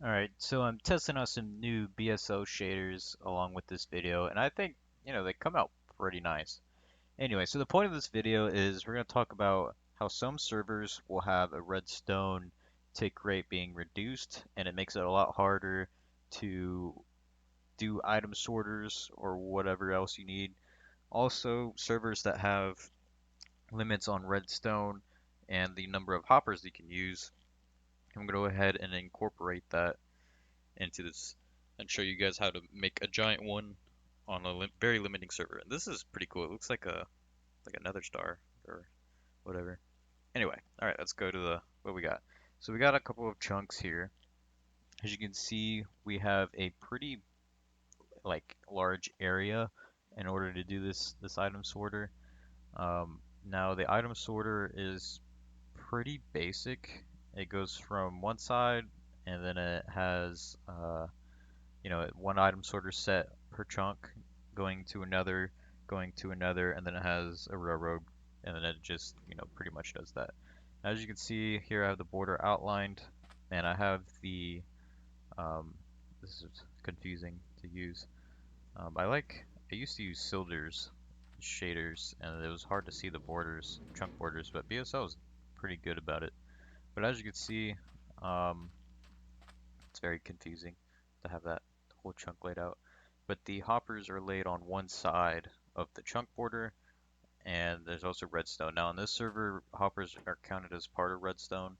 Alright, so I'm testing out some new BSO shaders along with this video, and I think, they come out pretty nice. Anyway, so the point of this video is we're going to talk about how some servers will have a redstone tick rate being reduced, and it makes it a lot harder to do item sorters or whatever else you need. Also, servers that have limits on redstone and the number of hoppers you can use, I'm going to go ahead and incorporate that into this and show you guys how to make a giant one on a very limiting server. And this is pretty cool. It looks like another star or whatever. Anyway, all right, let's go to the what we got. So we got a couple of chunks here. As you can see, we have a pretty large area in order to do this item sorter. Now the item sorter is pretty basic. It goes from one side and then it has one item sorter set per chunk, going to another, and then it has a railroad, and then it just, pretty much does that. As you can see here, I have the border outlined, and I have um, this is confusing to use. I used to use Silder's shaders, and it was hard to see the borders, chunk borders, but BSL is pretty good about it. But as you can see, um, it's very confusing to have that whole chunk laid out. But the hoppers are laid on one side of the chunk border, and there's also redstone. Now on this server, hoppers are counted as part of redstone,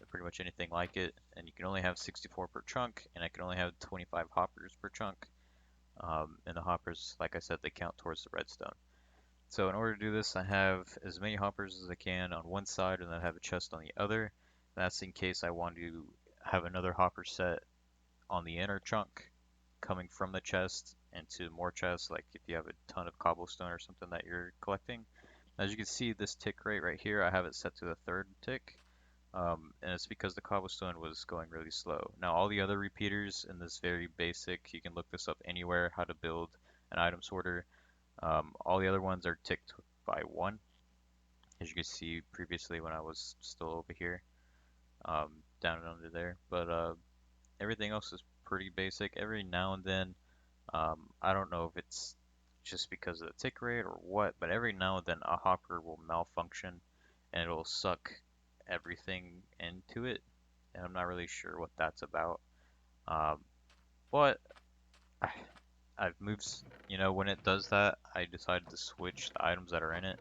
pretty much anything like it, and you can only have 64 per chunk, and I can only have 25 hoppers per chunk. And the hoppers, like I said, they count towards the redstone. So in order to do this, I have as many hoppers as I can on one side, and then I have a chest on the other. That's in case I want to have another hopper set on the inner chunk coming from the chest into more chests, like if you have a ton of cobblestone or something that you're collecting. As you can see, this tick rate right here, I have it set to the third tick, and it's because the cobblestone was going really slow. Now all the other repeaters in this very basic, you can look this up anywhere, how to build an item sorter. All the other ones are ticked by one, as you can see previously when I was still over here, down and under there. But everything else is pretty basic. Every now and then, I don't know if it's just because of the tick rate or what, but every now and then a hopper will malfunction and it'll suck everything into it. And I'm not really sure what that's about. Um, but I've moved, when it does that, I decided to switch the items that are in it.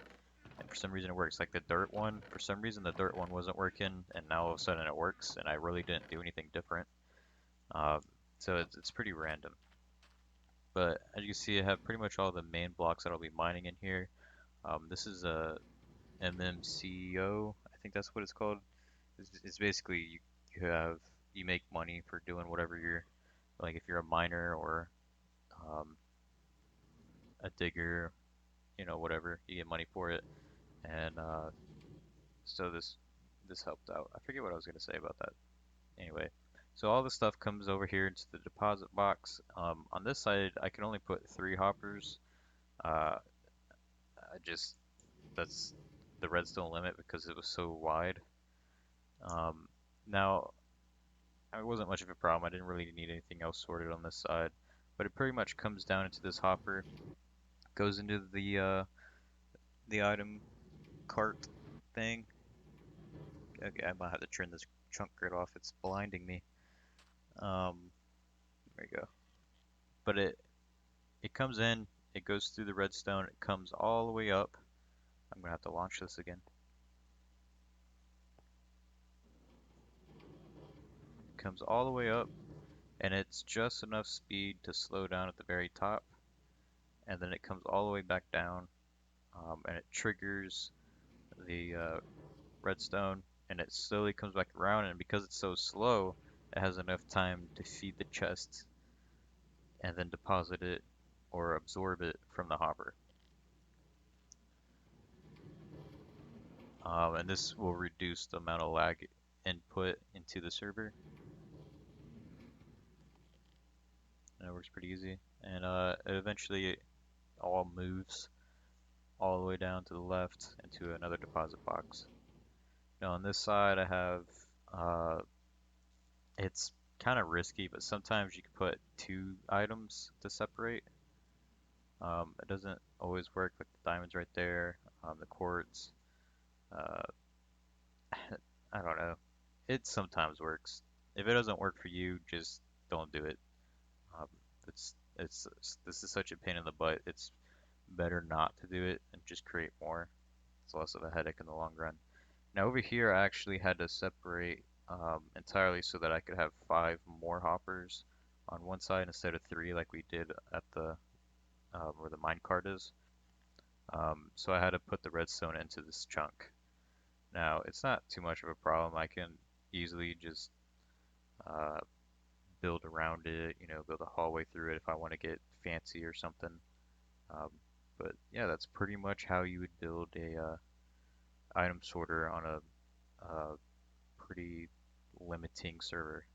And for some reason it works. Like the dirt one, for some reason the dirt one wasn't working, and now all of a sudden it works, and I really didn't do anything different. Um, so it's pretty random. But as you can see, I have pretty much all the main blocks that I'll be mining in here. This is a MMCO, I think that's what it's called. It's basically you make money for doing whatever you're like if you're a miner or um, a digger, whatever, you get money for it. And so this helped out. I forget what I was gonna say about that. Anyway, so all the stuff comes over here into the deposit box. On this side, I can only put 3 hoppers. Uh, I just that's the redstone limit because it was so wide. Um, Now, it wasn't much of a problem. I didn't really need anything else sorted on this side, but it pretty much comes down into this hopper, goes into the item cart thing. Okay, I might have to turn this chunk grid off. It's blinding me. Um, there we go. But it comes in, it goes through the redstone, it comes all the way up. I'm gonna have to launch this again. It comes all the way up, and it's just enough speed to slow down at the very top, and then it comes all the way back down, and it triggers the redstone, and it slowly comes back around, and because it's so slow, it has enough time to feed the chest and then deposit it or absorb it from the hopper. And this will reduce the amount of lag input into the server, and it works pretty easy. And it eventually all moves all the way down to the left into another deposit box. Now on this side I have uh, it's kind of risky, but sometimes you can put two items to separate. It doesn't always work, like the diamonds right there, the quartz. Uh, I don't know. It sometimes works. If it doesn't work for you, just don't do it. Um, this is such a pain in the butt. It's better not to do it and just create more. It's less of a headache in the long run. Now over here, I actually had to separate entirely so that I could have five more hoppers on one side instead of three like we did at the where the minecart is. So I had to put the redstone into this chunk. Now it's not too much of a problem. I can easily just uh, build around it, build a hallway through it if I want to get fancy or something. Um, but yeah, that's pretty much how you would build a item sorter on a pretty limiting server.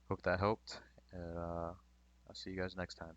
Hope that helped. I'll see you guys next time.